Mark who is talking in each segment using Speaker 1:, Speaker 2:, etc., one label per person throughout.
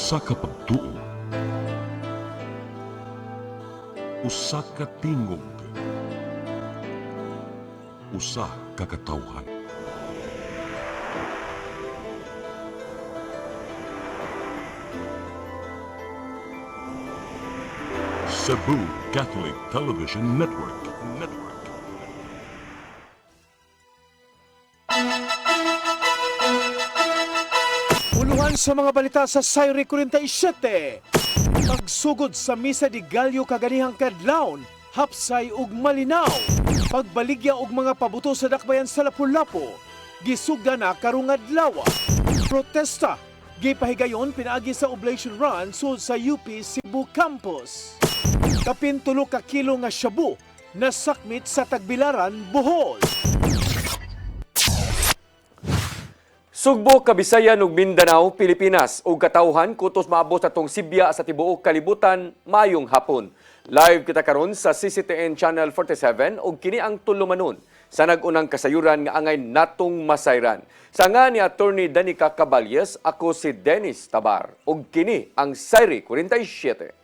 Speaker 1: Usa ka pagtuo, usa ka tingog, usa ka katawhan. Cebu Catholic Television Network.
Speaker 2: Uluhan sa mga balita sa Sayri 47. Pagsugod sa Misa de Gallo kaganihang kadlawon, hapsay ug malinaw. Pagbaligya og mga pabuto sa dakbayan sa Lapu-Lapu, gisugda na karong adlaw. Protesta gipahigayon pinaagi sa Oblation Run sud sa UP Cebu Campus. Kapin 3 ka kilo nga shabu nasakmit sa Tagbilaran, Bohol.
Speaker 3: Sugbo, Kabisayan ug Mindanao, Pilipinas ug katawhan kutos maabot atong Sibya sa tibuok kalibutan mayong hapon. Live kita karon sa CCTN Channel 47 ug kini ang tulumanon sa nagunang kasayuran nga angay natong masayran. Sa nga ni Attorney Danica Caballes, ako si Dennis Tabar ug kini ang Sayri 47.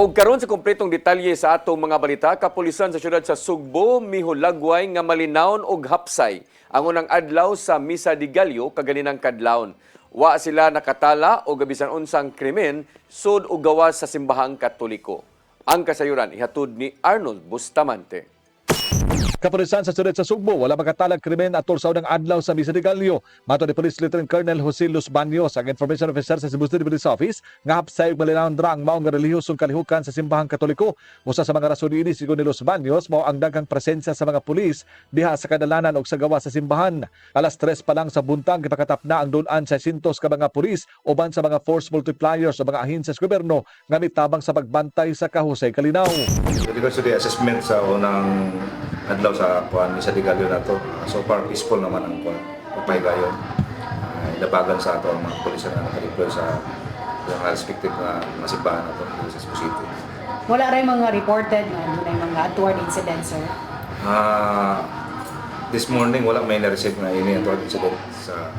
Speaker 3: Og karon sa kompletong detalye sa atong mga balita, kapulisan sa siyudad sa Sugbo mihulagway nga malinawon og hapsay ang unang adlaw sa Misa de Gallo kaganinang kadlawon. Wa sila nakatala o gabisan unsang krimen sud og gawas sa simbahang Katoliko. Ang kasayuran ihatod ni Arnold Bustamante.
Speaker 4: Kapulisan sa siyudad sa Sugbo wala makatalag krimen atol sa unang adlaw sa Misa de Gallo. Mato ni Police Lieutenant Colonel Jose Los Baños, ang Information Officer sa Cebu City Police Office, nga hapsay ug malinawon dra ang maong relihiyosong kalihukan sa simbahang Katoliko. Usa sa mga rason niini sigon ni Los Baños mao ang daghang presensya sa mga pulis diha sa kadalanan ug sa gawas sa simbahan. Alas 3 pa lang sa buntag gipakatap na ang dulan sa 600 ka mga pulis uban sa mga force multipliers o mga ahensyas gobyerno nga mitabang sa pagbantay sa kahusay kalinaw.
Speaker 5: Because of the assessment sa unang adlaw sa Misa de Gallo na to, so far peaceful naman ang pagpahigayon. Ilabagan sa ato ang mga pulis na nakadeploy sa mga respective na simbahan na to sa Cebu City.
Speaker 6: Wala rin mga reported na mga untoward incidents, sir?
Speaker 5: This morning, wala may na-receive na untoward incident sa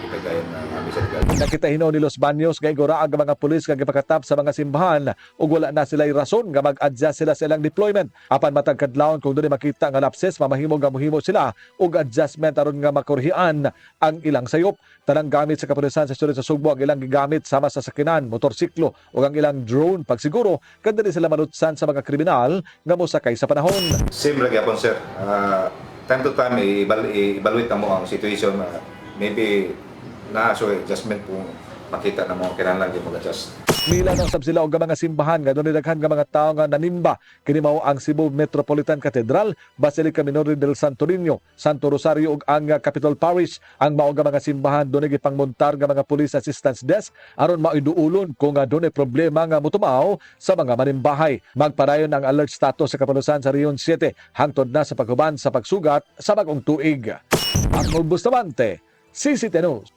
Speaker 5: ipagayon na Misa de Gallo.
Speaker 4: Nakita hinaw ni Los Baños nga iguraag ang mga pulis nga gipakatap sa mga simbahan ug wala na sila'y rason nga mag-adjust sila sa ilang deployment. Apan matag kadlawon kung doon makita nga lapses, mamahimo nga muhimo sila ug adjustment aron nga makurhian ang ilang sayop. Tanang gamit sa kapulisan sa siyudad sa Sugbo ang ilang gigamit sama sa sakinan, motorsiklo ug ang ilang drone pagsiguro kadali sila manutsan sa mga kriminal nga mosakay sa panahon.
Speaker 5: Same lagi apon, sir. Time to time, i-evaluate na mo ang situation. Maybe so adjustment kung makita na mo kinahanglan gyud mag-adjust.
Speaker 4: Mila ng sabsila og mga simbahan nga doon daghan nga mga tawo nga nanimba kini mao ang Cebu Metropolitan Cathedral, Basilica Minor del Santo Niño, Santo Rosario ug ang Capitol Parish. Ang mao nga mga simbahan doon gipangmontar nga mga police assistance desk aron maiduulon kung doon problema nga motumaw sa mga manimbahay. Magpadayon ang alert status sa kapulisan sa Region 7 hangtod na sa paghuban sa pagsugat sa bagong tuig. Ang Bustamante, CCTN News.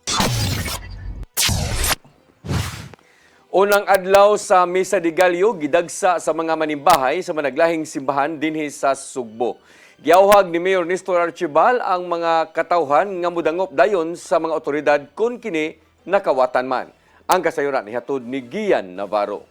Speaker 3: Unang adlaw sa Misa de Gallo gidagsa sa mga manimbahay sa managlahing simbahan dinhi sa Sugbo. Giawhag ni Mayor Nestor Archibal ang mga katawhan nga mudangop dayon sa mga otoridad kun kini nakawatan man. Ang kasayuran ihatod ni Gian Navarro.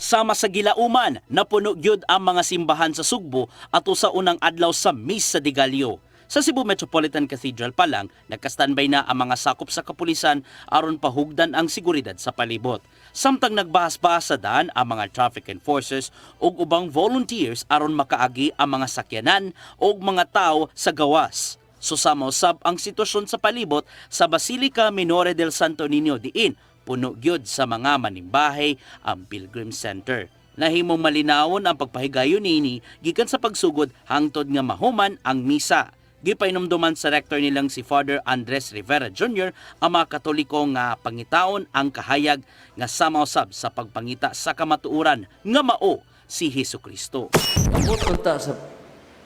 Speaker 7: Sama sa gilauman, napuno gyud ang mga simbahan sa Sugbo ato sa unang adlaw sa Misa de Gallo. Sa Cebu Metropolitan Cathedral pa lang, nagka-standby na ang mga sakop sa kapulisan aron pahugdan ang seguridad sa palibot. Samtang nagbahas-bahas sa daan ang mga traffic enforcers ug ubang volunteers aron makaagi ang mga sakyanan ug mga tao sa gawas. Susamaw sab ang sitwasyon sa palibot sa Basilica Minor del Santo Niño diin puno gyud sa mga manimbahay ang Pilgrim Center. Nahimong malinawon ang pagpahigayon nini gikan sa pagsugod hangtod nga mahuman ang misa. Gipainomduman sa rector nilang si Father Andres Rivera Jr. ang mga Katoliko nga pangitaon ang kahayag nga samausab sa pagpangita sa kamatuoran nga mao si Hesukristo.
Speaker 8: Amot unta sa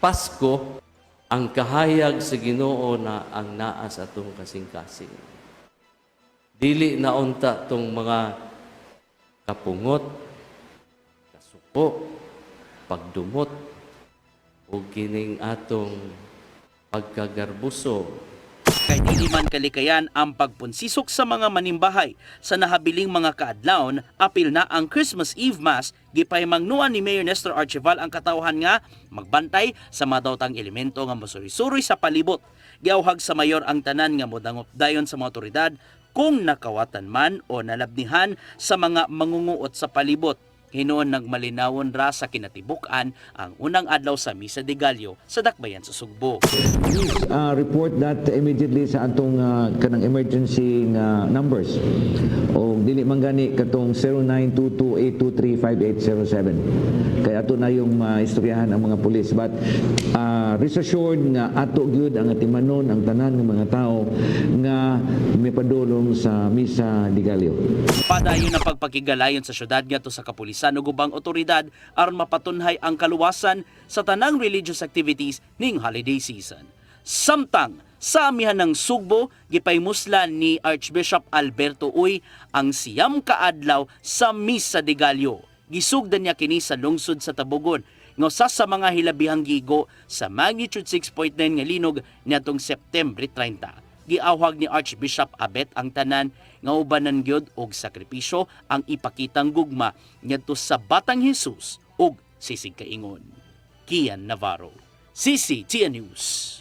Speaker 8: Pasko ang kahayag sa Ginoo na ang naa sa atong kasing-kasing. Dili na unta tong mga kapungot, kasuko, pagdumot, o kining atong pagkagarbuso.
Speaker 7: Kay dili man kalikayan ang pagpunsisok sa mga manimbahay sa nahabiling mga kaadlawon, apil na ang Christmas Eve Mass, gipahimangnuan ni Mayor Nestor Archival ang katawhan nga magbantay sa mga daotang elemento nga mosuri-suri sa palibot. Giawhag sa mayor ang tanan nga modangop dayon sa mga otoridad kung nakawatan man o nalabnihan sa mga mangunguot sa palibot. Hinoon nagmalinawon ra sa kinatibuk-an ang unang adlaw sa Misa de Gallo sa Dakbayan sa Sugbo.
Speaker 9: Report that immediately sa atong kanang emergency numbers o dili man gani katong 0922-823-5807 kaya ato na yung istoryahan ang mga pulis, but rest assured nga ato gyud ang atimanon ang tanan ng mga tao nga mipadulong sa Misa de Gallo.
Speaker 7: Padayon ang pagpakigalayon sa syudad ngadto sa kapulisan ug ubang otoridad aron mapatunhay ang kaluwasan sa tanang religious activities ning holiday season. Samtang sa amihan ng Sugbo, gipaymuslan ni Archbishop Alberto Uy ang siyam kaadlaw sa Misa de Gallo. Gisugdan niya kini sa lungsod sa Tabogon nga usa sa mga hilabihang gigo sa magnitude 6.9 nga linog niadtong September 30. Giawhag ni Archbishop Abet ang tanan nga ubanan gyud og sakripisyo ang ipakitang gugma ngadto sa Batang Hesus ug sisig kaingon. Kian Navarro, CCTN News.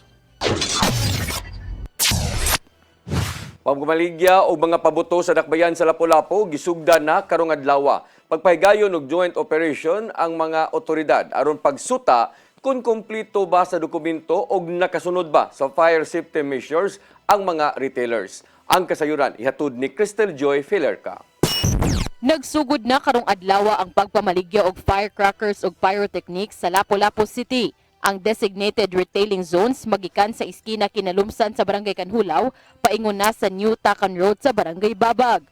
Speaker 3: Pagmaligya o mga pabuto sa dakbayan sa Lapu-Lapu gisugdan na karong adlaw. Pagpahigayon og joint operation ang mga otoridad aron pagsuta kung kumplito ba sa dokumento o nakasunod ba sa fire safety measures ang mga retailers. Ang kasayuran ihatod ni Crystal Joy Filerca.
Speaker 10: Nagsugod na karong adlaw ang pagpamaligya og firecrackers ug pyrotechnics sa Lapu-Lapu City. Ang designated retailing zones magikan sa iskina kinalumsan sa Barangay Kanhulaw paingon na sa New Tacan Road sa Barangay Babag.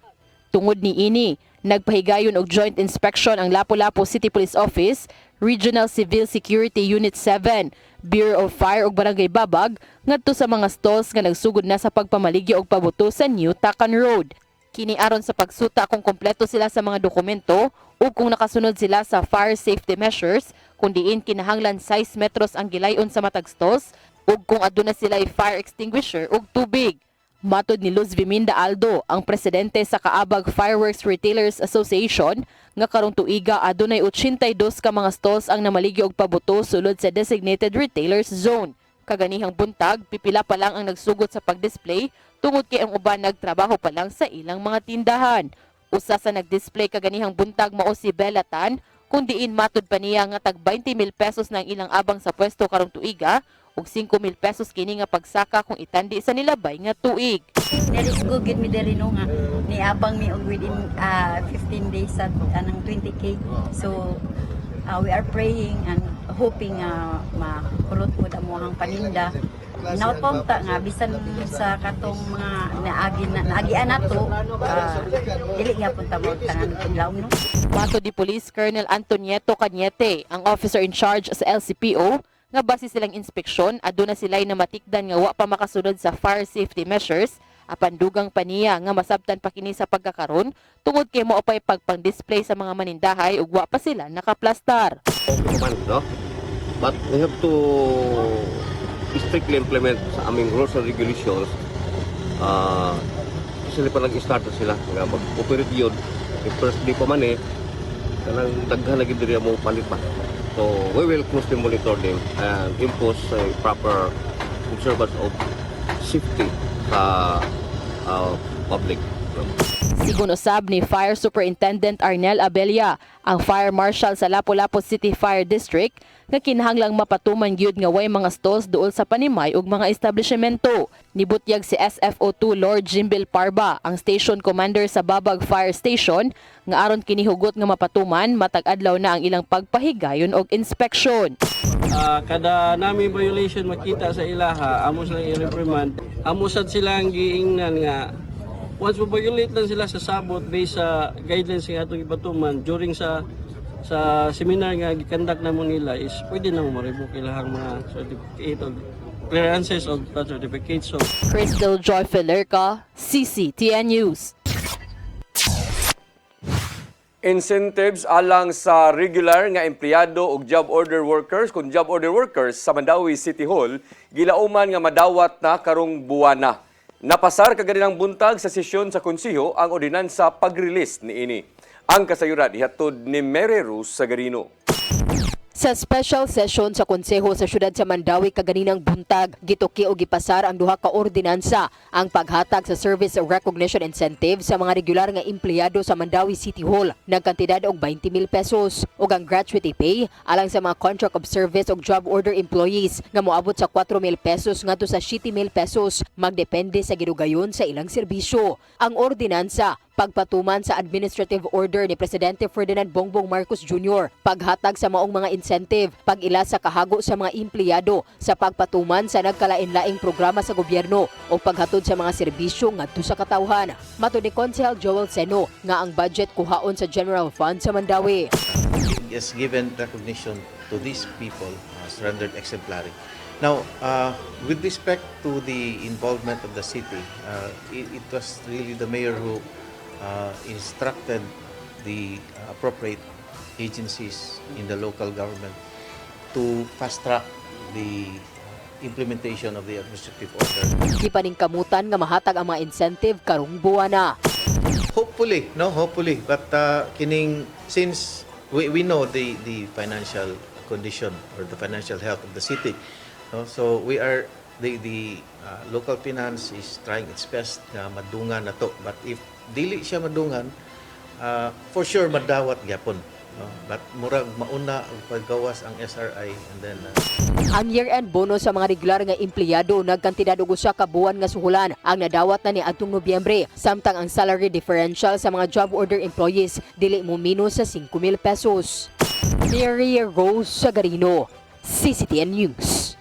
Speaker 10: Tungod ni ini, nagpahigayon og joint inspection ang Lapu-Lapu City Police Office, Regional Civil Security Unit 7, Bureau of Fire ug Barangay Babag ngadto sa mga stalls nga nagsugod na sa pagpamaligya og pabuto sa New Tacan Road. Kini aron sa pagsuta kung kompleto sila sa mga dokumento ug kung nakasunod sila sa fire safety measures, kung diin kinahanglan 6 metros ang gilayon sa matag stalls ug kung aduna sila fire extinguisher ug tubig. Matod ni Luz Viminda Aldo, ang presidente sa Kaabag Fireworks Retailers Association, nga karong tuiga adunay 82 ka mga stalls ang namaligya og pabuto sulod sa designated retailers zone. Kaganihang buntag, pipila pa lang ang nagsugod sa pag-display tungod kay ang uban nagtrabaho pa lang sa ilang mga tindahan. Usa sa nag-display kaganihang buntag mao si Bella Tan, kung diin matod pa niya nga tag 20,000 pesos ng ilang abang sa pwesto karong tuiga ug 5,000 pesos kini nga pagsaka kung itandi sa nilabay nga tuig.
Speaker 11: There is good gid mi diri no nga niabang mi og within 15 days sa anang 20k. So we are praying and hoping makulot pud ang paninda. Nautonta nga bisan sa katong mga naagian nato dili gyapon ta mo tanan paglaom no.
Speaker 10: Matod ni Police Colonel Antonieto Cañete, ang officer in charge sa LCPO, nga base silang inspeksyon aduna sila'y namatikdan nga wa pa makasunod sa fire safety measures apan dugang pa niya nga masabtan pa kini sa pagkakaron tungod kay mao pay pagpang-display sa mga manindahay ug wa pa sila nakaplastar.
Speaker 12: No? But we have to strictly implement sa aming rules and regulations. Kasi pa nag-start sila nga mag-operate yun. Yung first day pa man kanang daghan lagi diri mo palit pa. So we will closely monitor them and impose a proper observance of safety sa public.
Speaker 10: Sigun usab ni Fire Superintendent Arnel Abella, ang Fire Marshal sa Lapu-Lapu City Fire District, nga kinahanglang mapatuman gyud nga way mga stalls duol sa panimay ug mga establishmento. Nibutyag si SFO2 Lord Jimbil Parba, ang station commander sa Babag Fire Station, nga aron kini hugot nga mapatuman matag adlaw na ang ilang pagpahigayon og inspeksyon.
Speaker 13: Kada nami violation makita sa ilaha, amo silang i-reprimand. Amo sad silang giingnan nga once ma-violate lang sila sa sabot based sa guidelines nga atong ipatuman during sa seminar nga gikandak namon nila is pwede na mo ma-revoke ilahang mga certificate o clearances of that certificate. So
Speaker 10: Crystal Joy Felerca, CCTN News.
Speaker 3: Incentives alang sa regular nga empleyado ug job order workers kun job order workers sa Mandawi City Hall gilauman nga madawat na karong buwana. Napasar kaganinang buntag sa sesyon sa konseho ang ordinansa pag-release niini. Ang kasayuran ihatod ni Mary Rose Sagarino.
Speaker 10: Sa special session sa Konseho sa Syudad sa Mandawi kaganinang buntag, gituki o gipasar ang duha ka ordinansa, ang paghatag sa Service Recognition Incentive sa mga regular nga empleyado sa Mandawi City Hall ng kantidad og 20,000 pesos ug ang gratuity pay alang sa mga contract of service ug job order employees nga moabot sa 4,000 pesos ngadto sa 7,000 pesos magdepende sa gidugayon sa ilang serbisyo. Ang ordinansa pagpatuman sa administrative order ni Presidente Ferdinand Bongbong Marcos Jr., paghatag sa maong mga incentive, pag-ila sa kahago sa mga empleyado sa pagpatuman sa nagkalain-laing programa sa gobyerno o paghatod sa mga serbisyo ngadto sa katawhan. Matud ni Konsehal Joel Seno nga ang budget kuhaon sa General Fund sa Mandawi.
Speaker 14: Is given recognition to these people as rendered exemplary. Now, with respect to the involvement of the city, it was really the mayor who instructed the appropriate agencies in the local government to fast-track the implementation of the administrative order.
Speaker 10: Gipaningkamutan nga mahatag ang mga incentive karong buwana.
Speaker 14: Hopefully, but since we know the financial condition or the financial health of the city, no? So we are the local finance is trying its best na madungan na to, but if dili siya madungan, for sure madawat gyapon, no? But murag mauna og paggawas ang SRI and then
Speaker 10: ang year-end bonus sa mga regular nga empleyado nagkantidad og usa ka buwan nga suhulan ang nadawat na ni adtong Nobyembre, samtang ang salary differential sa mga job order employees dili mo minus sa 5,000 pesos. Mary Rose Sagarino, CCTN News.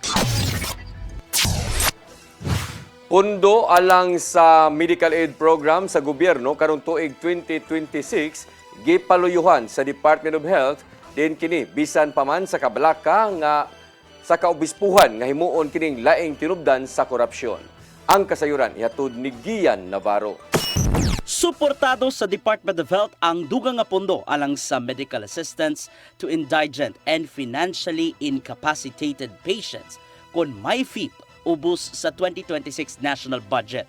Speaker 3: Pondo alang sa medical aid program sa gobyerno karong tuig 2026 gipaluyuhan sa Department of Health din kini bisan pa man sa kabalaka nga sa kaobispuhan nga himuon kining laing tinubdan sa korupsyon. Ang kasayuran ihatod ni Gian Navarro.
Speaker 7: Suportado sa Department of Health ang dugang nga pondo alang sa medical assistance to indigent and financially incapacitated patients kon MyFIP ubos sa 2026 national budget.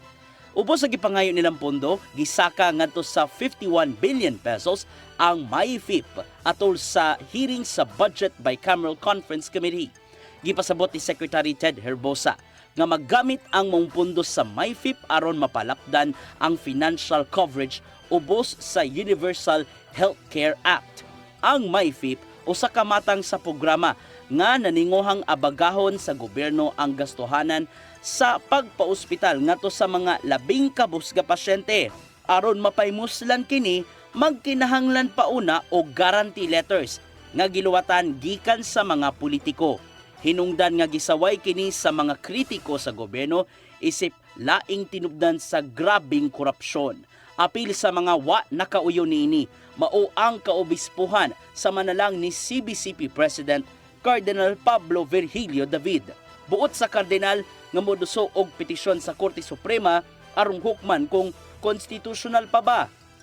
Speaker 7: Ubos sa gipangayo nilang pondo, gisaka ngadto sa 51 billion pesos ang MyFIP atol sa hearing sa Budget Bicameral Conference Committee. Gipasabot ni Secretary Ted Herbosa nga maggamit ang mong pondo sa MyFIP aron mapalapdan ang financial coverage ubos sa Universal Healthcare Act. Ang MyFIP usa ka matang sa programa nga naninguhang abagahon sa gobyerno ang gastuhanan sa pagpaospital ngadto sa mga labing kabus nga pasyente aron mapaymuslan kini magkinahanglan pauna og guarantee letters nga giluwatan gikan sa mga politiko. Hinungdan nga gisaway kini sa mga kritiko sa gobyerno isip laing tinubdan sa grabing korupsyon. Apil sa mga wa nakauyo nini mao ang kaobispuhan sa manalang ni CBCP President Cardinal Pablo Virgilio David. Buot sa kardinal nga moduso og petisyon sa Korte Suprema aron hukman kung konstitusyonal pa ba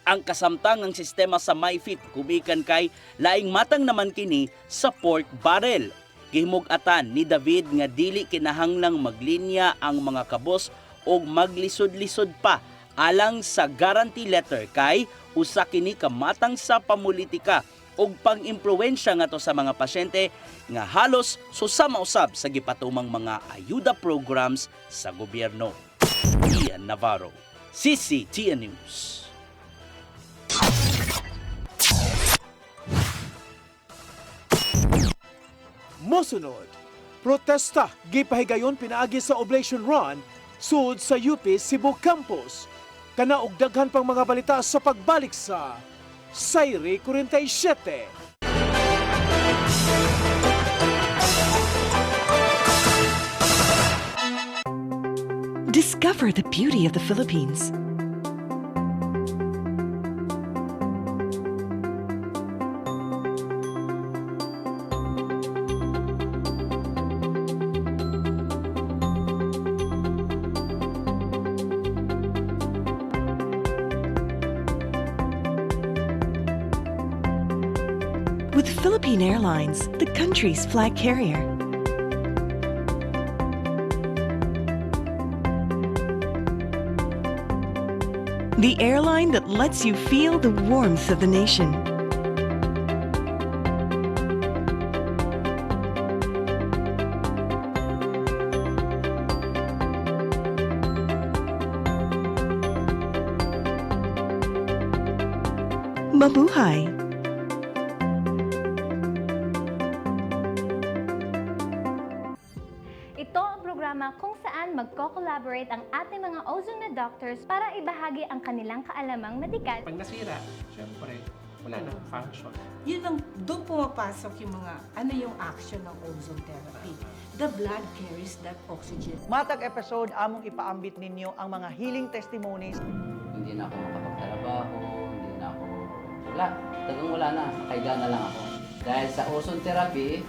Speaker 7: ang kasamtangang sistema sa MyFIP kubikan kay laing matang naman kini sa pork barrel. Gihimug-atan ni David nga dili kinahanglang maglinya ang mga kabos og maglisod-lisod pa alang sa guarantee letter kay usa kini kamatang sa pamulitika og pang-impluwensya ngadto sa mga pasyente nga halos susama-usab sa gipatumang mga ayuda programs sa gobyerno. Ian Navarro, CCTN News.
Speaker 2: Mosunod, protesta gipahigayon pinaagi sa Oblation Run sud sa UP Cebu Campus. Kana og daghan pang mga balita sa pagbalik sa Sayre 47.
Speaker 15: Discover the beauty of the Philippines. With Philippine Airlines, the country's flag carrier. The airline that lets you feel the warmth of the nation. Mabuhay!
Speaker 16: Ito ang programa kung saan magko-collaborate ang ating mga ozone na doctors para ibahagi ang kanilang kaalamang medikal.
Speaker 17: Pag nasira, syempre, wala nang function.
Speaker 18: Yun ang, doon pumapasok yung mga, ano yung action ng ozone therapy. The blood carries that oxygen.
Speaker 19: Matag episode, among ipaambit ninyo ang mga healing testimonies.
Speaker 20: Hindi na ako makapagtrabaho, hindi na ako, wala, talagang wala na, kaiga na lang ako. Dahil sa ozone therapy,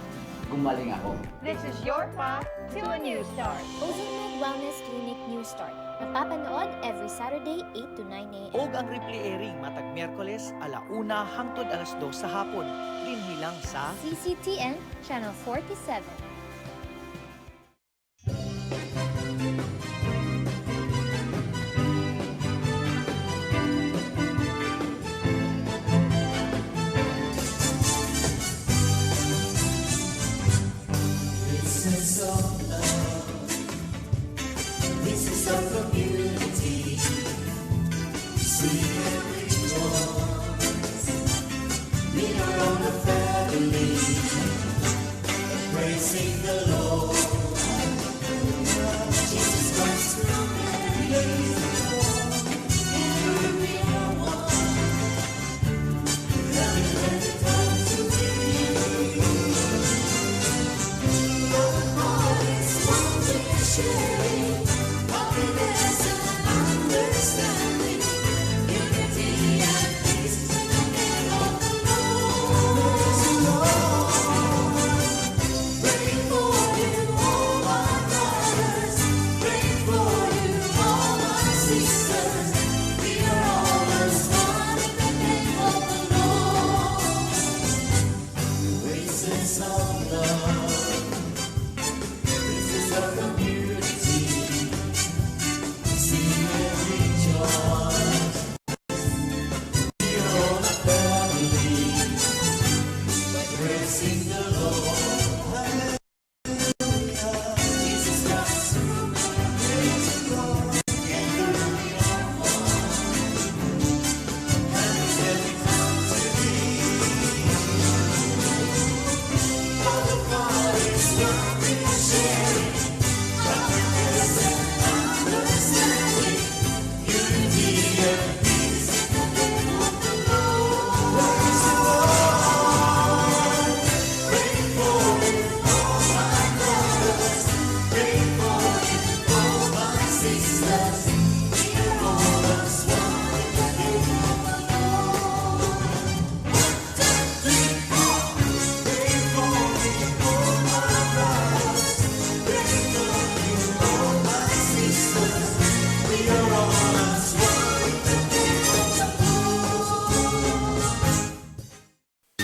Speaker 20: gumaling ako.
Speaker 16: This is your path to a new start.
Speaker 21: Ozone Wellness Clinic New Start. Mapapanood every Saturday 8 to 9 a.m.
Speaker 19: Og ang replay airing matag Miyerkules, 1:00 hangtod 2:00 sa hapon. Dinhi lang sa
Speaker 21: CCTN Channel 47.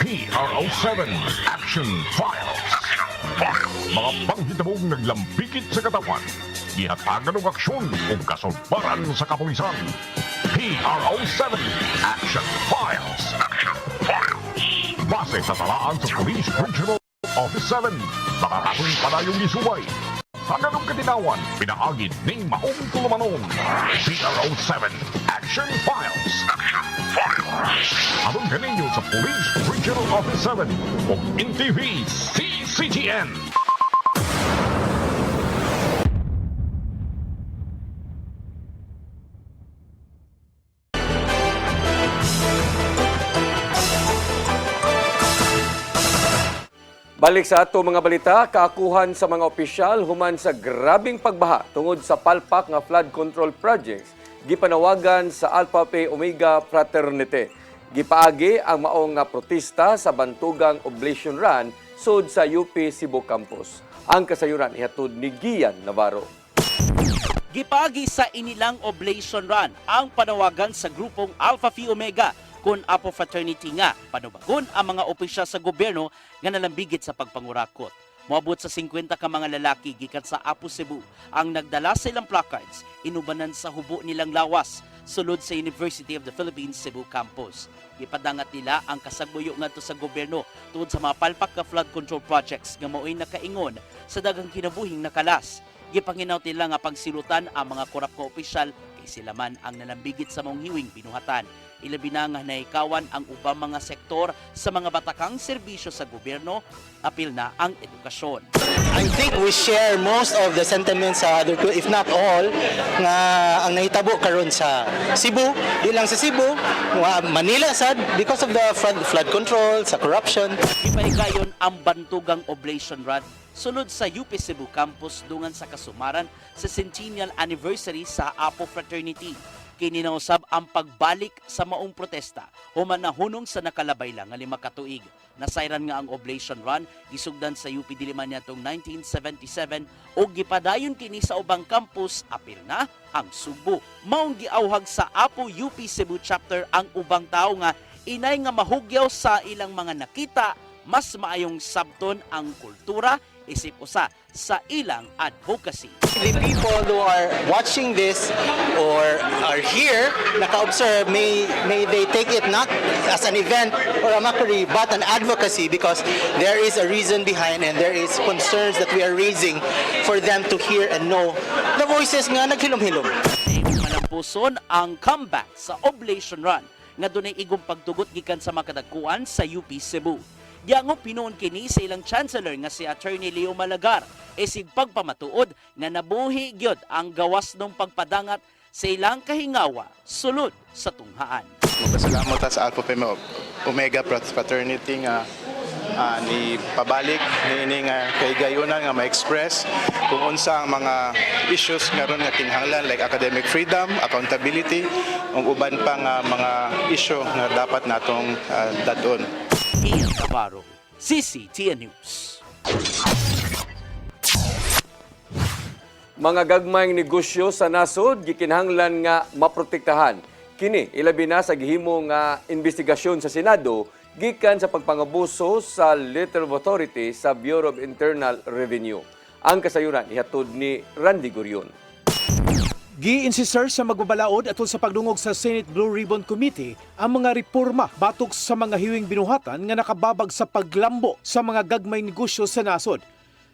Speaker 22: PRO7 Action Files. Mga panghitabong naglambikit sa katawan. Gihatagan ng aksyon o kasulbaran sa kapulisan. PRO7 Action Files. Base sa talaan sa Police Regional Office 7. Nakakasong panayong isubay. Haganong katinawan, pinaagid ning maong tulumanon. PRO7 Action Files. Action Files. Atong kaninyo sa Police Regional Office 7 o NTV CCTN.
Speaker 3: Balik sa ato mga balita, kaakuhan sa mga opisyal human sa grabing pagbaha tungod sa palpak nga flood control projects gipanawagan sa Alpha Phi Omega Fraternity. Gipaagi ang maong nga protesta sa Bantugang Oblation Run sud sa UP Cebu Campus. Ang kasayuran ihatod ni Gian Navarro.
Speaker 7: Gipagi sa inilang Oblation Run ang panawagan sa grupong Alpha Phi Omega kun Apo Fraternity nga panubagon ang mga opisyal sa gobyerno nga nalambigit sa pagpangurakot. Moabot sa 50 ka mga lalaki gikan sa Apo Cebu ang nagdala sa ilang placards inubanan sa hubo nilang lawas sulod sa University of the Philippines Cebu Campus. Ipadangat nila ang kasagbuyo ngadto sa gobyerno tungod sa mga palpak ka flood control projects nga mao'y nakaingon sa daghang kinabuhing nakalas. Gipanginaw nila nga pagsilutan ang mga korap ka opisyal kay sila man ang nalambigit sa maong hiwing binuhatan. Ilabi na nga naikawan ang ubang mga sektor sa mga batakang serbisyo sa gobyerno, apil na ang edukasyon.
Speaker 1: I think we share most of the sentiments sa other two, if not all, nga ang nahitabo karon sa Cebu, di lang sa Cebu, Manila sad because of the flood control, sa corruption.
Speaker 7: Ipahigayon ang Bantugang Oblation Run sulod sa UP Cebu Campus dungan sa kasumaran sa centennial anniversary sa Apo Fraternity. Kininausab ang pagbalik sa maong protesta human na hunong sa nakalabay lang nga 5 ka tuig. Nasayran nga ang Oblation Run gisugdan sa UP Diliman niadtong 1977 ug gipadayon kini sa ubang campus apil na ang Subo. Maong giawhag sa Apo UP Cebu chapter ang ubang tawo nga inay nga mahugyaw sa ilang mga nakita mas maayong sabton ang kultura isip usa sa ilang advocacy.
Speaker 1: The people who are watching this or are here, naka-observe, may they take it not as an event or a mockery, but an advocacy because there is a reason behind and there is concerns that we are raising for them to hear and know the voices nga naghilom-hilom.
Speaker 7: Malampuson ang comeback sa Oblation Run nga dunay igong pagtugot gikan sa makadagkuan sa UP Cebu. Diango pinuon kini sa ilang chancellor nga si Attorney Leo Malagar isig pagpamatuod nga nabuhi gyud ang gawas ng pagpadangat sa ilang kahingawa sulod sa tunghaan.
Speaker 6: Pasalamat sa Alpha Phi Omega Fraternity nga ni pabalik ni nga kay gayunan nga ma-express kung unsa ang mga issues nga ron nga kinahanglan like academic freedom, accountability ug uban pa nga mga issue nga dapat natong dadon.
Speaker 7: Ian Navarro, CCTN News.
Speaker 3: Mga gagmayng negosyo sa nasod gikinahanglan nga maprotektahan. Kini ilabi na sa gihimo nga investigasyon sa Senado gikan sa pagpangabuso sa Letter of Authority sa Bureau of Internal Revenue. Ang kasayuran ihatod ni Randy Gurion.
Speaker 2: Gi-insistir sa magbabalaod atol sa pagdungog sa Senate Blue Ribbon Committee ang mga reforma batok sa mga hiwing binuhatan nga nakababag sa paglambo sa mga gagmay negosyo sa nasod.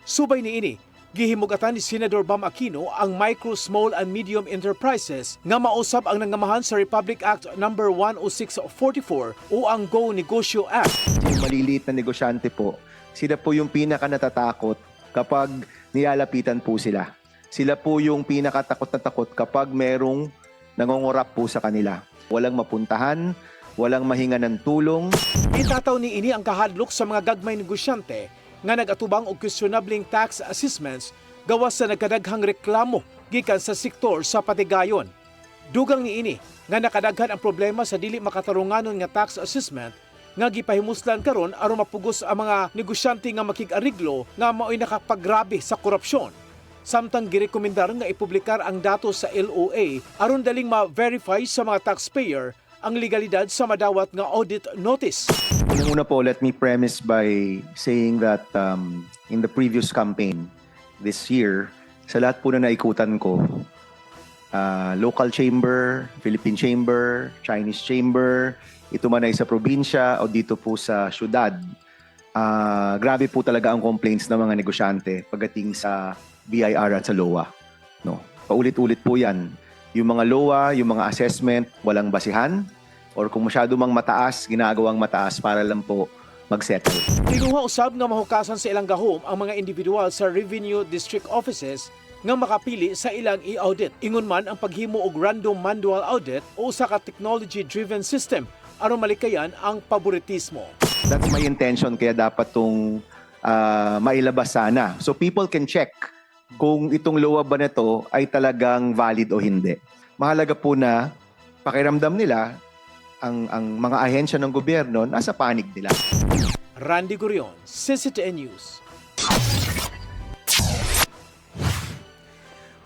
Speaker 2: Subay niini, gihimugatan ni Senador Bam Aquino ang Micro, Small and Medium Enterprises nga mausab ang nangamahan sa Republic Act No. 10644 o ang Go Negosyo Act.
Speaker 23: Yung maliliit na negosyante po, sila po yung pinaka natatakot kapag nilalapitan po sila. Sila po yung pinakatakot na takot kapag merong nangongorap po sa kanila. Walang mapuntahan, walang mahinga ng tulong.
Speaker 2: Itataw ni ini ang kahadlok sa mga gagmay negosyante nga nagatubang og questionabling tax assessments gawas sa nagkadaghang reklamo gikan sa sektor sa patigayon. Dugang ni ini nga nakadaghan ang problema sa dili makatarunganon nga tax assessment nga gipahimuslan karon aron mapugos ang mga negosyante nga makig-ariglo nga mao'y nakapagrabe sa korupsyon. Samtang girekomendar nga ipublikar ang datos sa LOA aron daling ma-verify sa mga taxpayer ang legalidad sa madawat nga audit notice.
Speaker 23: Unang-una po, let me premise by saying that in the previous campaign this year, sa lahat po na naikutan ko, local chamber, Philippine chamber, Chinese chamber, ito man ay sa probinsya o dito po sa syudad, grabe po talaga ang complaints ng mga negosyante pagdating sa BIR at sa LOA. No? Paulit-ulit po yan. Yung mga LOA, yung mga assessment, walang basihan, or kung masyado mang mataas, ginagawang mataas para lang po mag-settle.
Speaker 2: Kinuha usab nga mahukasan sa ilang gahom ang mga individual sa revenue district offices nga makapili sa ilang i-audit. Ingon man ang paghimo og random manual audit o usa ka technology-driven system aron malikayan ang paboritismo.
Speaker 23: That's my intention, kaya dapat itong mailabas sana. So people can check kung itong LOA ba nito ay talagang valid o hindi. Mahalaga po na pakiramdam nila ang mga ahensya ng gobyerno nasa panig nila.
Speaker 2: Randy Gurion, CCTN News.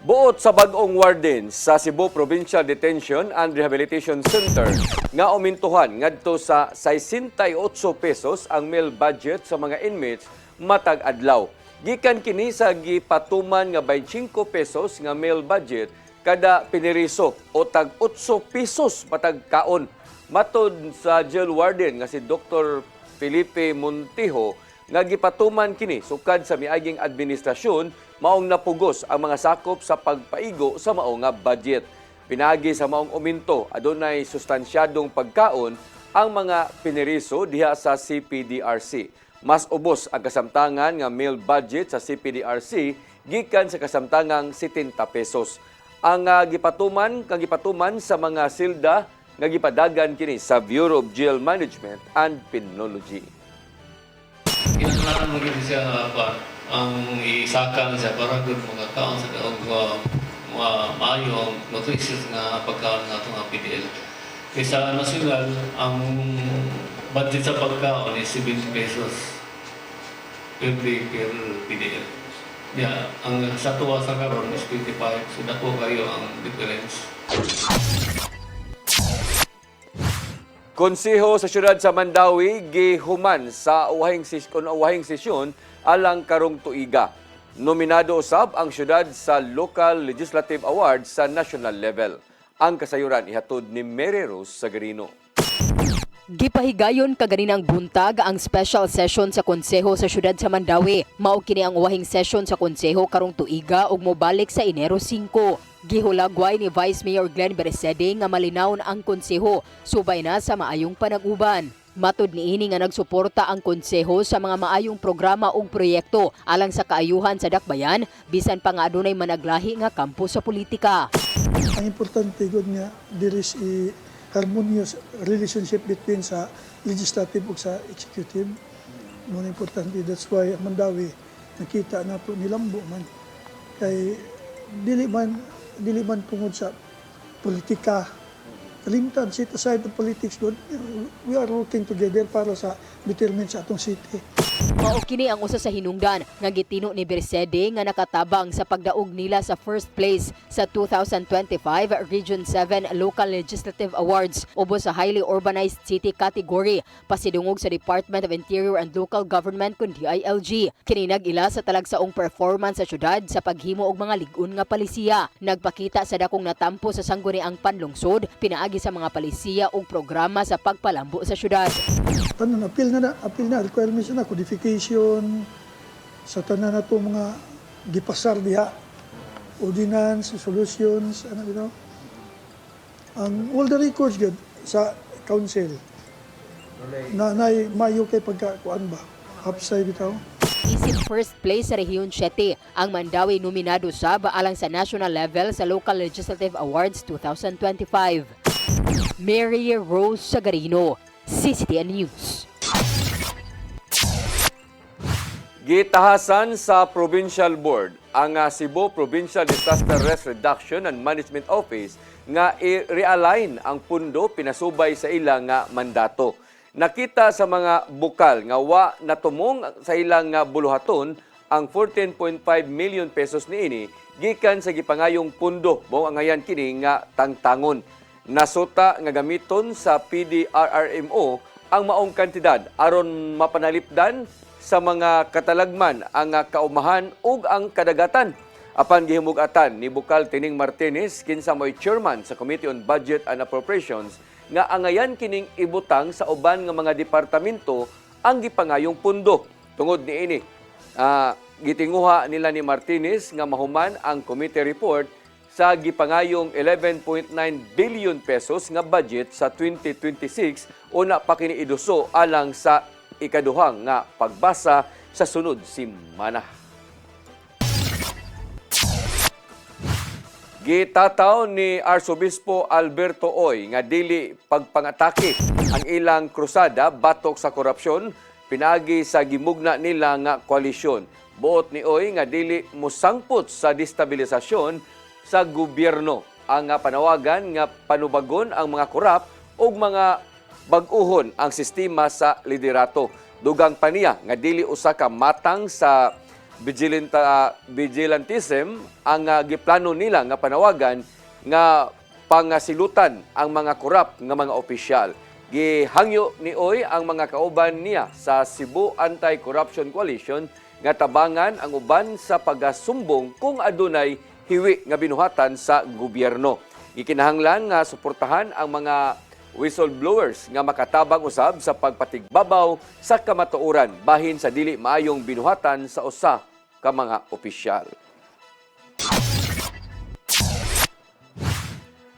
Speaker 3: Buot sa bag-ong warden sa Cebu Provincial Detention and Rehabilitation Center nga umintuhan ngadto sa 68 pesos ang meal budget sa mga inmates matag adlaw. Gikan kini sa gipatuman nga 25 pesos nga meal budget kada piniriso o tag 8 pesos matag kaon. Matod sa jail warden nga si Dr. Felipe Montijo nga gipatuman kini sukad sa miaging administrasyon maong napugos ang mga sakop sa pagpaigo sa mao nga budget. Pinagi sa maong uminto adunay sustansyadong pagkaon ang mga piniriso diha sa CPDRC. Mas ubos ang kasamtangan nga meal budget sa CPDRC gikan sa kasamtangang 70 pesos. Ang gipatuman sa mga silda nga gipadagan kini sa Bureau of Jail Management and Penology.
Speaker 4: Kinahanglan mo gid siya ang isakan sa para gud mga taon sa maayo ang nutritious nga pagkaon nga itong PDL. Kaysa nasyonal, ang budget sa pagkaon is 70 pesos per day per PDL. Yeah, ang sa tuwa sa karon is 25, so dako kayo ang difference.
Speaker 3: Konseho sa siyudad sa Mandawi gihuman sa uwahing sesyon alang karong tuiga. Nominado usab ang siyudad sa Local Legislative Awards sa national level. Ang kasayuran ihatod ni Mary Rose Sagarino.
Speaker 10: Gipahigayon kaganinang buntag ang special session sa Konseho sa siyudad sa Mandawi. Mao kini ang uwahing session sa Konseho karong tuiga ug mobalik sa Enero 5. Gihulagway ni Vice Mayor Glenn Beresede nga malinawon ang konseho subay na sa maayong panag-uban. Matud niini nga nagsuporta ang konseho sa mga maayong programa ug proyekto alang sa kaayuhan sa dakbayan bisan pa nga adunay managlahi nga kampo sa politika.
Speaker 5: Ang importante gud nga there is a harmonious relationship between sa legislative ug sa executive. Mo importante, that's why ang Mandawi nakita nato nilambo man kay dili man tungod sa politika. Kalimtan, set aside the politics, good. We are working together para sa betterment sa atong city.
Speaker 10: Mao kini ang usa sa hinungdan nga gitino ni Bersede nga nakatabang sa pagdaog nila sa first place sa 2025 Region 7 Local Legislative Awards ubos sa Highly Urbanized City category pasidungog sa Department of Interior and Local Government kun DILG. Kini nag-ila sa talagsaong performance sa syudad sa paghimo og mga lig-on nga palisiya. Nagpakita sa dakong natampo sa sangguniang panlungsod pinaagi sa mga palisiya ug programa sa pagpalambo sa syudad.
Speaker 5: Tanan appeal na requirements na codification sa tanan nato mga gipasar diha, ordinance, resolutions, ang all the records gud sa council na mayo kay pagkakuan ba upside bitaw.
Speaker 10: Isip first place sa Rehiyon 7 ang Mandawi nominado sab alang sa national level sa Local Legislative Awards 2025. Mary Rose Sagarino, CCTN News.
Speaker 3: Gitahasan sa Provincial Board ang Cebu Provincial Disaster Risk Reduction and Management Office nga i-realign ang pundo pinasubay sa ilang nga mandato. Nakita sa mga bukal nga wa natumong sa ilang nga buluhaton ang 14.5 million pesos niini gikan sa gipangayong pundo mao ang ayan kini nga tangtangon. Nasuta nga gamiton sa PDRRMO ang maong kantidad aron mapanalipdan sa mga katalagman ang kaumahan ug ang kadagatan. Apan gihimug-atan ni Bukal Tining Martinez kinsa mo'y chairman sa Committee on Budget and Appropriations nga angayan kining ibutang sa uban nga mga departamento ang gipangayong pundo. Tungod niini, gitinguha nila ni Martinez nga mahuman ang committee report sa gipangayong 11.9 billion pesos nga budget sa 2026 una pa kini iduso alang sa ikaduhang nga pagbasa sa sunod simana. Gitataw ni Arsobispo Alberto Oy nga dili pagpangatake ang ilang krusada batok sa korupsyon pinagi sa gimugna nila nga koalisyon. Buot ni Oy nga dili musangpot sa destabilisasyon sa gobyerno. Ang panawagan nga panubagon ang mga korap ug mga bag-uhon ang sistema sa liderato. Dugang pa niya nga dili usa ka matang sa vigilantism ang giplano nila nga panawagan nga pangasilutan ang mga korap nga mga opisyal. Gihangyo ni Oy ang mga kauban niya sa Cebu Anti-Corruption Coalition nga tabangan ang uban sa pagasumbong kung adunay hiwi nga binuhatan sa gobyerno. Gikinahanglan nga suportahan ang mga whistleblowers nga makatabang usab sa pagpatigbabaw sa kamatuoran bahin sa dili maayong binuhatan sa usa ka mga opisyal.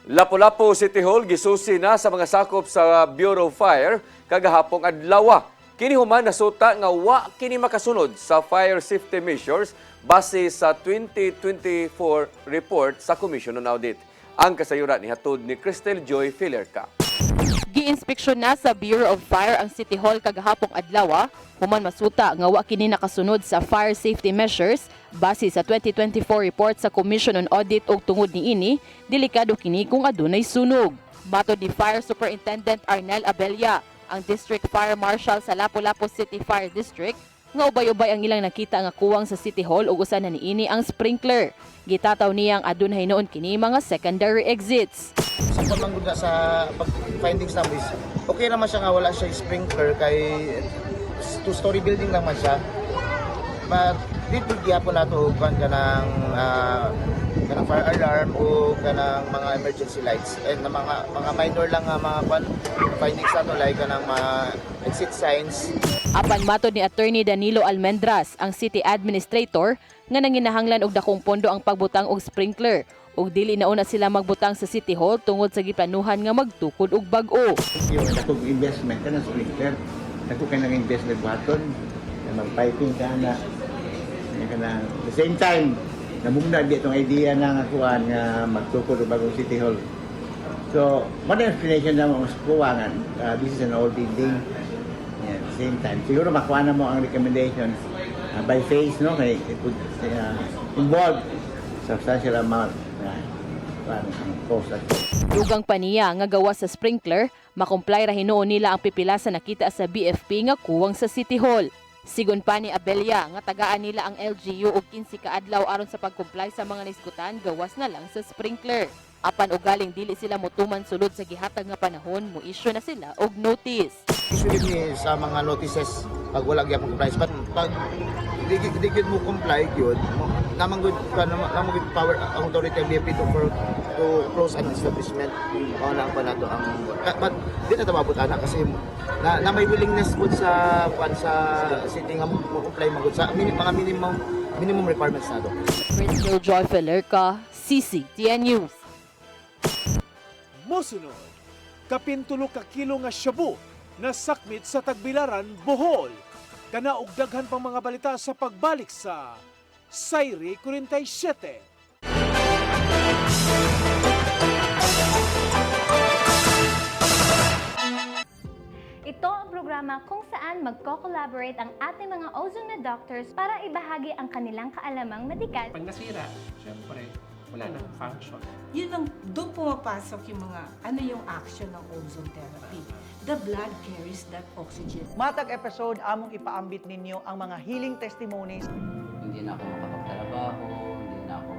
Speaker 3: Lapu-Lapu City Hall gisusi na sa mga sakop sa Bureau of Fire kagahapong adlaw. Kini human nasuta nga wa kini makasunod sa fire safety measures base sa 2024 report sa Commission on Audit. Ang kasayuran ni hatod ni Cristel Joy Filerca.
Speaker 10: Gi-inspeksyon na sa Bureau of Fire ang City Hall kagahapong adlaw, human masuta nga wa kini nakasunod sa fire safety measures base sa 2024 report sa Commission on Audit ug tungod niini, delikado kini kung adunay sunog. Matod ni Fire Superintendent Arnel Abella, ang District Fire Marshal sa Lapu-Lapu City Fire District, nga ubay-ubay ang ilang nakita nga kuwang sa City Hall ug usa na niini ang sprinkler. Gitataw niyang adunay noon kini mga secondary exits.
Speaker 8: Sa pagmangguda sa findings namin, okay naman siya nga wala siya sprinkler kay two-story building lang man siya. But dito gyapon nato og kanang fire alarm o kanang mga emergency lights and mga minor lang nga mga findings nato like kanang mga exit signs.
Speaker 10: Apan matod ni Attorney Danilo Almendras, ang City Administrator, nga nanginahanglan og dakong pondo ang pagbutang og sprinkler ug dili na una sila magbutang sa City Hall tungod sa giplanuhan nga magtukod og bag-o.
Speaker 9: Yung dakong investment ka ng sprinkler, dako ka nang investment baton, mag-piping ka na. At the same time, namugna itong idea na kuan nga magtukod og bagong City Hall. So, modern explanation na mo sa kuwangan, this is an old building. At the same time, siguro makuha na mo ang recommendations by phase, no? Kaya it would involve substantial amount
Speaker 10: Dugang pa niya nga gawa sa sprinkler, makomply ra hinuon nila ang pipila sa nakita sa BFP nga kuwang sa City Hall. Sigon pa ni Abella nga tagaan nila ang LGU og 15 ka adlaw aron sa pagkomply sa mga nisgutan gawas na lang sa sprinkler. Apan ugaling dili sila motuman sulod sa gihatag nga panahon, mo-issue na sila og notice.
Speaker 8: Usually ni sa mga notices pag wala gyapon compliance, but pag di gyud mo comply gyud, namang good power ang authority of BFP to close an establishment. Mao na pa nato ang but di na tababot ana kasi na may willingness gud sa city nga mo comply magud sa mga minimum requirements nato.
Speaker 10: Crystal Joy Filerca, CCTN News.
Speaker 2: Mosunod, kapintulo ka kilo nga shabu na sakmit sa Tagbilaran, Bohol. Kana og daghan pang mga balita sa pagbalik sa Sayri 47.
Speaker 16: Ito ang programa kung saan magko-collaborate ang ating mga ozone na doctors para ibahagi ang kanilang kaalamang medikal.
Speaker 17: Pag nasira, syempre, wala nang function.
Speaker 18: Yun ang doon pumapasok yung mga ano yung action ng ozone therapy. The blood carries that oxygen.
Speaker 19: Matag episode among ipaambit ninyo ang mga healing testimonies.
Speaker 20: Hindi na ako makapagtrabaho, hindi na ako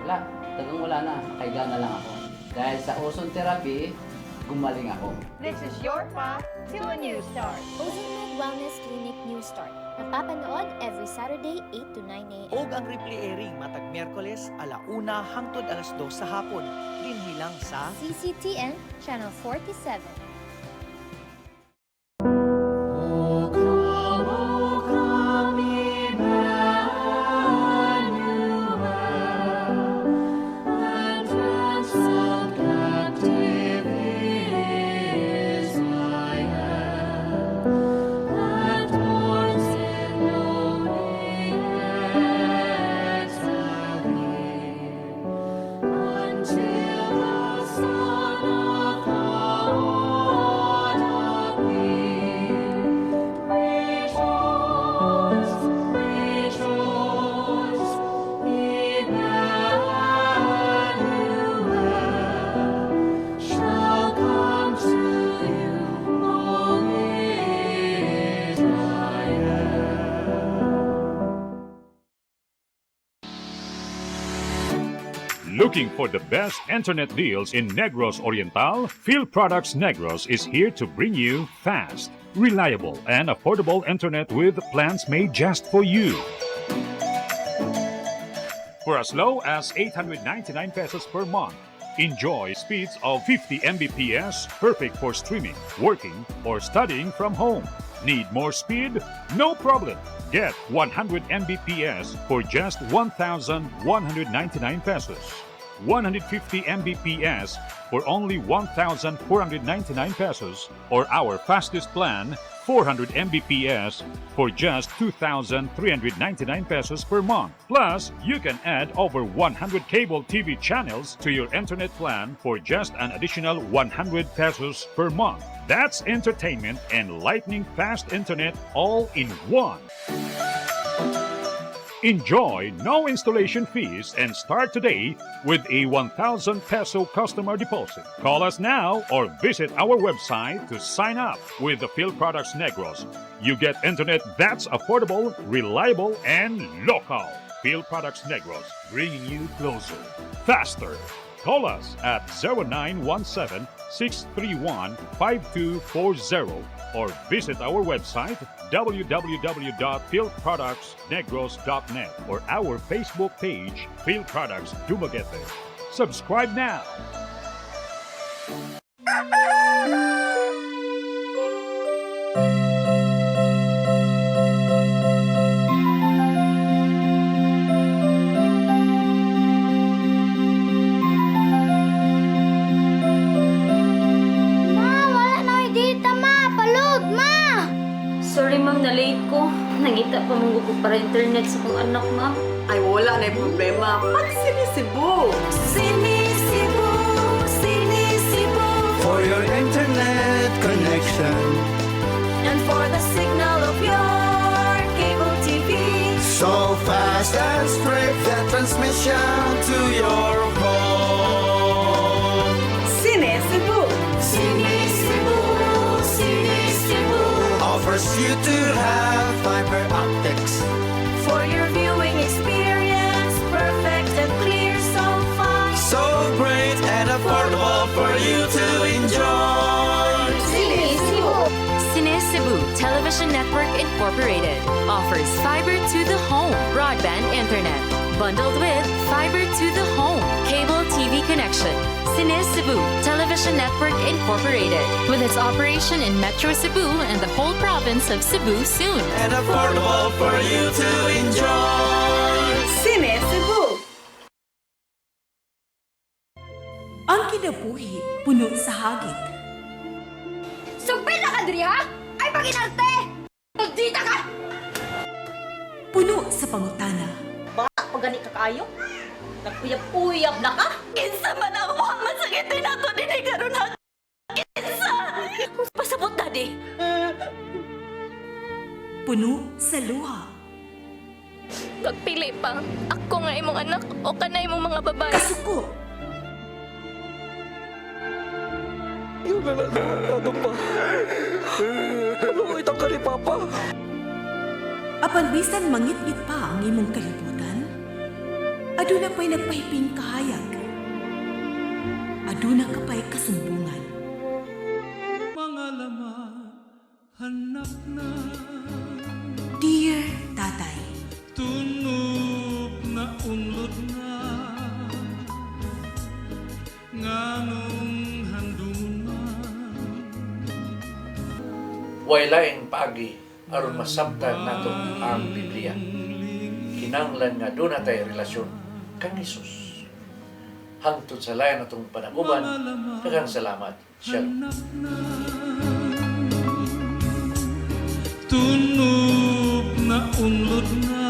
Speaker 20: wala. Talagang wala na, kaiga na lang ako. Dahil sa ozone therapy, gumaling ako.
Speaker 16: This is your path to a new start.
Speaker 21: Ozomed Wellness Clinic New Start. Mapapanood every Saturday 8 to 9 a.m.
Speaker 19: Og ang replay airing matag Miyerkules 1:00 hangtod 2:00 sa hapon. Dinhi lang sa
Speaker 16: CCTN Channel 47.
Speaker 22: Looking for the best internet deals in Negros Oriental? Field Products Negros is here to bring you fast, reliable, and affordable internet with plans made just for you. For as low as 899 pesos per month, enjoy speeds of 50 Mbps, perfect for streaming, working, or studying from home. Need more speed? No problem. Get 100 Mbps for just 1,199 pesos. 150 Mbps for only 1,499 pesos, or our fastest plan, 400 Mbps for just 2,399 pesos per month. Plus, you can add over 100 cable TV channels to your internet plan for just an additional 100 pesos per month. That's entertainment and lightning fast internet all in one. Enjoy no installation fees and start today with a 1,000 peso customer deposit. Call us now or visit our website to sign up with the Field Products Negros. You get internet that's affordable, reliable, and local. Field Products Negros, bringing you closer, faster. Call us at 0917-631-5240 or visit our website www.fieldproductsnegros.net or our Facebook page, Field Products Dumaguete. Subscribe now.
Speaker 11: Sorry ma'am, na-late ko. Nangita pa mong ko para internet sa kong anak ma'am.
Speaker 15: Ay, wala na yung problema. Pag sinisibo. Sinisibo, sinisibo.
Speaker 12: For your internet connection.
Speaker 15: And for the signal of your cable TV.
Speaker 12: So fast and straight the transmission to your home.
Speaker 15: Sinisibo. Sinisibo, sinisibo.
Speaker 12: Offers you to have fiber optics.
Speaker 15: For your viewing experience, perfect and clear so fast.
Speaker 12: So great and affordable for you to enjoy.
Speaker 15: Sinisibo.
Speaker 10: Cine Cebu Television Network Incorporated offers fiber to the home broadband internet bundled with fiber to the home cable TV connection. Cine Cebu Television Network Incorporated with its operation in Metro Cebu and the whole province of Cebu soon.
Speaker 12: And affordable for you to enjoy.
Speaker 15: Cine Cebu.
Speaker 18: Ang kinabuhi, puno sa hagit.
Speaker 21: Sumpil na ka, Dri, ha? Ay, paginarte! Magdita ka!
Speaker 18: Puno sa pangutana.
Speaker 11: Baka pag gani ka kayo? Nagpuyab-puyab na ka?
Speaker 15: Kinsa man ang Muhammad sakitin nato din ay karon ha. Kinsa? Pasabot na di.
Speaker 18: Puno sa luha.
Speaker 13: Pagpili pa, ako nga imong anak o kanay imong mga babae.
Speaker 18: Kasuko.
Speaker 24: Yung ano pa? Ano ko itang ka ni Papa?
Speaker 18: Apan bisan mangit-ngit pa ang imong kalibutan, aduna pa'y nagpahiping kahayag. Aduna ka pa'y kasumbungan.
Speaker 12: Mga laman, hanap na.
Speaker 18: Dear Tatay,
Speaker 12: Tunog na unlod na. Nganong handun na.
Speaker 25: Waylaing paagi aron masabtan nato ang Biblia. Kinahanglan nga doon natay relasyon kang Hesus. Hangtod sa layan natong panaguban, daghang salamat. Shalom.
Speaker 12: Tunog na unlod na.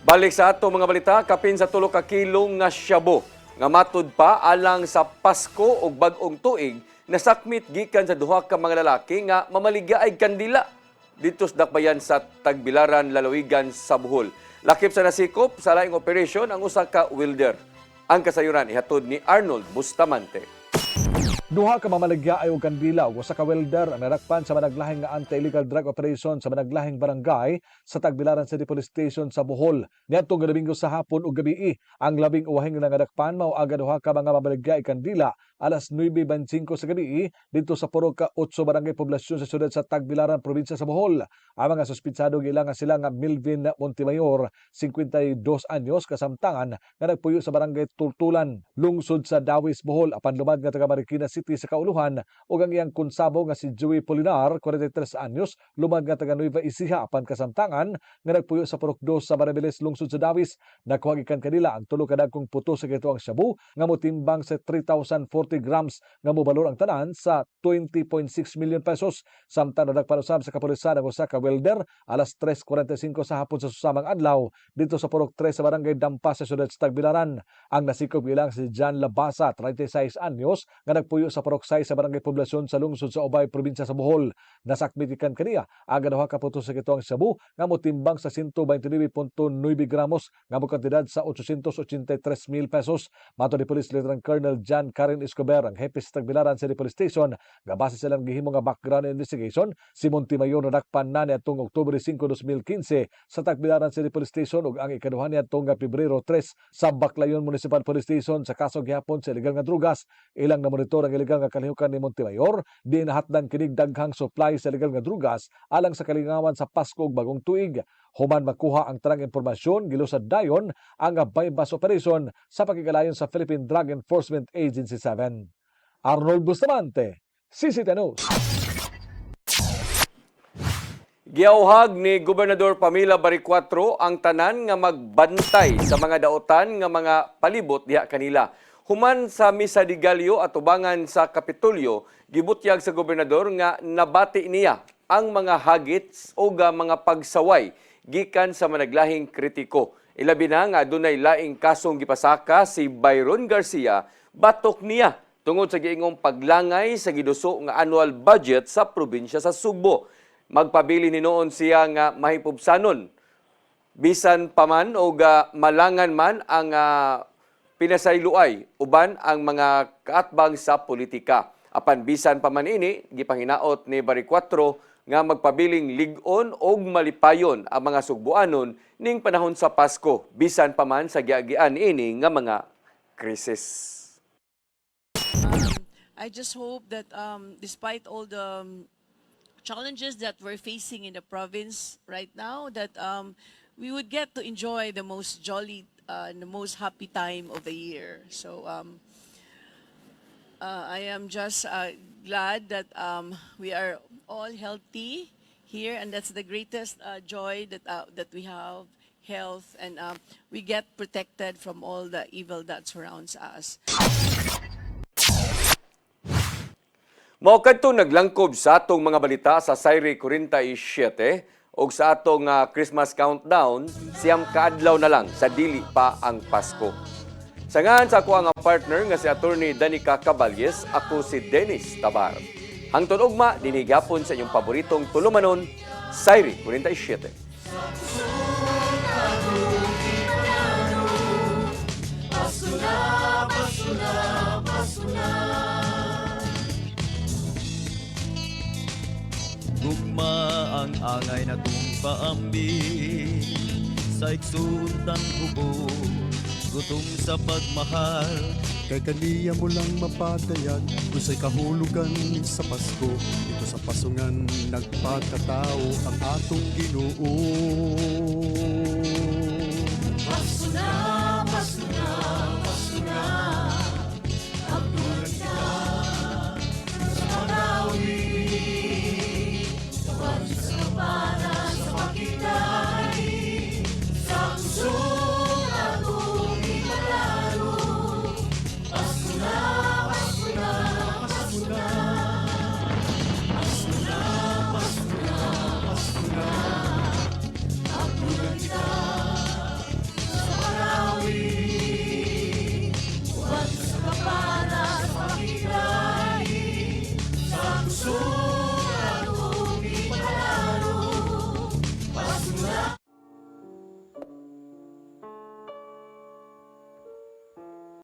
Speaker 3: Balik sa ato mga balita, kapin sa 3 ka kilong nga shabu nga matud pa alang sa Pasko ug bag-ong tuig nasakmit gikan sa duha ka mga lalaki nga mamaligya ay kandila dito sa dakbayan sa Tagbilaran, Lalawigan sa Bohol. Lakip sa nasikop sa laing operasyon ang usa ka welder. Ang kasayuran ihatod ni Arnold Bustamante.
Speaker 1: Duha ka mamaligya ay og kandila ug usa ka welder ang nadakpan sa managlahing nga anti-illegal drug operation sa managlahing barangay sa Tagbilaran City Police Station sa Bohol. Niadtong Domingo sa hapon ug gabii, ang labing uwahing nga nadakpan mao aga duha ka mga mamaligya ay kandila alas 9:25 sa gabii dito sa puro ka 8 barangay poblasyon sa siyudad sa Tagbilaran, probinsya sa Bohol. Ang mga suspitsado gilang sila nga Milvin Montemayor, 52 anyos, kasamtangan nga nagpuyo sa barangay Tultulan, lungsod sa Dawis, Bohol, apan lumad nga taga Marikina City sa kauluhan, ug ang iyang konsabo nga si Joey Polinar, 43 anyos, lumad nga taga Nueva Ecija, apan kasamtangan nga nagpuyo sa Purok 2 sa Maribeles, lungsod sa Dawis. Nakuha gikan kanila ang tulo ka dagkong puto sa gitoang shabu nga motimbang sa 3,040 grams nga mobalor ang tanan sa 20.6 million pesos. Samtang nadagpanusab sa kapulisan ang usa ka welder alas 3:45 sa hapon sa susamang adlaw dito sa Purok 3 sa barangay Dampas sa siyudad sa Tagbilaran. Ang nasikob ilang si John Labasa, 36 anyos, nga nagpuyo sa Purok 6 sa barangay poblasyon sa lungsod sa Ubay, probinsya sa Bohol. Nasakmitikan kaniya aga duha ka puto sa gitoang shabu nga motimbang sa 129.9 gramos nga mokantidad sa 883,000 pesos. Mato ni Police Lieutenant Colonel John Karen Escobar, ang hepe sa Tagbilaran City Police Station, nga base silang gihimo nga background investigation, si Montemayor nadakpan na niadtong Oktubre 5, 2015 sa Tagbilaran City Police Station ug ang ikaduha niadtong Pebrero 3 sa Baclayon Municipal Police Station sa kaso gihapon sa illegal nga drugas. Ilang na monitor ang illegal nga kalihukan ni Montemayor, di nahatdan kinig daghang supply sa illegal nga drugas alang sa kalingawan sa Pasko ug bagong tuig. Human makuha ang tanang impormasyon, gilusad dayon ang bypass operation sa pagkikalayon sa Philippine Drug Enforcement Agency 7. Arnold Bustamante, CCTV News.
Speaker 3: Giauhag ni Gobernador Pamela Baricuatro ang tanan nga magbantay sa mga daotan nga mga palibot diha kanila. Human sa Misa de Gallo at ubangan sa Kapitolyo, gibutyag sa gobernador nga nabati niya ang mga hagits o mga pagsaway gikan sa managlahing kritiko. Ilabi na nga adunay laing kasong gipasaka si Byron Garcia, batok niya tungod sa giingong paglangay sa giduso nga annual budget sa probinsya sa Sugbo. Magpabili ni noon siya nga mahipubsanon. Bisan paman o malangan man ang pinasayloay uban ang mga kaatbang sa politika. Apan bisan paman ini, gipanginaot ni Baricuatro nga magpabiling lig-on o malipayon ang mga Sugboanon ning panahon sa Pasko, bisan paman sa giagian ini nga mga krisis.
Speaker 6: I just hope that despite all the challenges that we're facing in the province right now, that we would get to enjoy the most jolly and the most happy time of the year. So I am just glad that we are all healthy here, and that's the greatest joy that we have, health, and we get protected from all the evil that surrounds us.
Speaker 3: Mao kadto naglangkob sa atong mga balita sa Sayre 47 og sa atong Christmas countdown, siyam kaadlaw na lang sa dili pa ang Pasko. Sangan sa ako ang partner nga si Attorney Danica Caballes, ako si Dennis Tabar. Hangtod ugma dinig hapon sa inyong paboritong tulumanon, Sayre 47.
Speaker 7: Gugma ang angay na paambi sa iksuntang hubo, gutom sa pagmahal.
Speaker 14: Kay kaniya mo lang mapatayag kung sa'y kahulugan sa Pasko. Ito sa pasungan nagpakatao ang atong Ginoo.